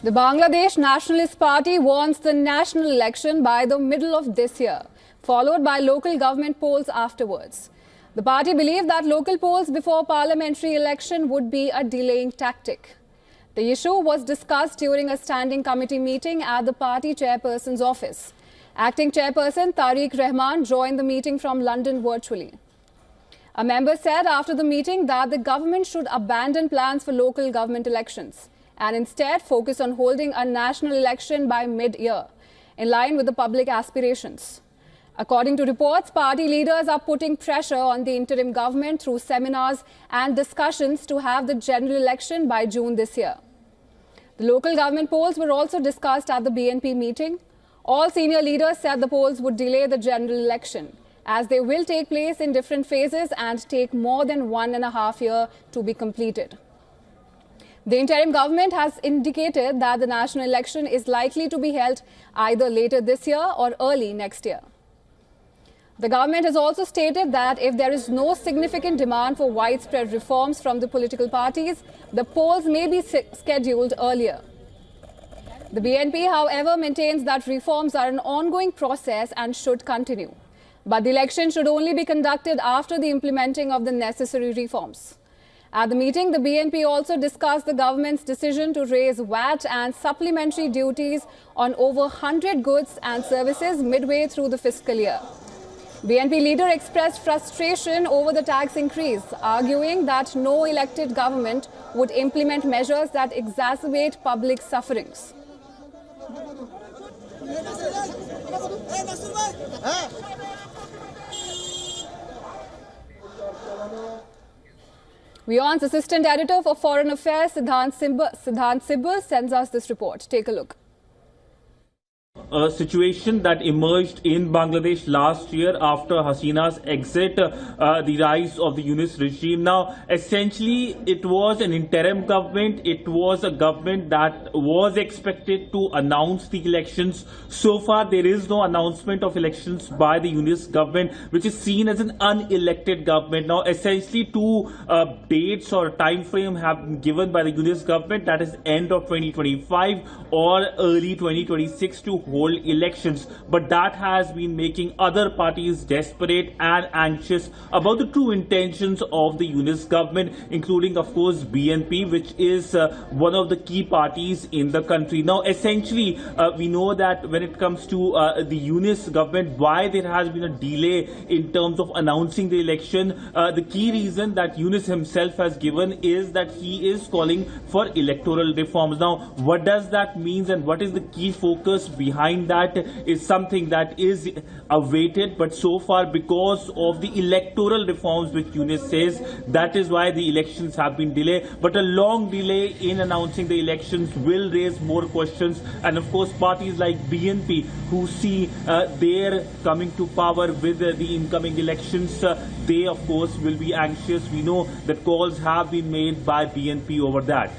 The Bangladesh Nationalist Party wants the national election by the middle of this year, followed by local government polls afterwards. The party believed that local polls before parliamentary election would be a delaying tactic. The issue was discussed during a standing committee meeting at the party chairperson's office. Acting chairperson Tariq Rahman joined the meeting from London virtually. A member said after the meeting that the government should abandon plans for local government elections and instead focus on holding a national election by mid-year, in line with the public aspirations. According to reports, party leaders are putting pressure on the interim government through seminars and discussions to have the general election by June this year. The local government polls were also discussed at the BNP meeting. All senior leaders said the polls would delay the general election, as they will take place in different phases and take more than 1.5 years to be completed. The interim government has indicated that the national election is likely to be held either later this year or early next year. The government has also stated that if there is no significant demand for widespread reforms from the political parties, the polls may be scheduled earlier. The BNP, however, maintains that reforms are an ongoing process and should continue. But the election should only be conducted after the implementing of the necessary reforms. At the meeting, the BNP also discussed the government's decision to raise VAT and supplementary duties on over 100 goods and services midway through the fiscal year. BNP leader expressed frustration over the tax increase, arguing that no elected government would implement measures that exacerbate public sufferings. WION's assistant editor for foreign affairs, Siddhant Sibbal, sends us this report. Take a look. A situation that emerged in Bangladesh last year after Hasina's exit, the rise of the Yunus regime. Now, essentially, it was an interim government. It was a government that was expected to announce the elections. So far, there is no announcement of elections by the Yunus government, which is seen as an unelected government. Now, essentially, two dates or time frame have been given by the Yunus government, that is end of 2025 or early 2026 to hold elections, but that has been making other parties desperate and anxious about the true intentions of the Yunus government, including, of course, BNP, which is one of the key parties in the country. Now, essentially, we know that when it comes to the Yunus government, why there has been a delay in terms of announcing the election, the key reason that Yunus himself has given is that he is calling for electoral reforms. Now, what does that mean and what is the key focus behind that is something that is awaited, but so far, because of the electoral reforms which Yunus says, that is why the elections have been delayed. But a long delay in announcing the elections will raise more questions, and of course parties like BNP, who see their coming to power with the incoming elections, they of course will be anxious. We know that calls have been made by BNP over that.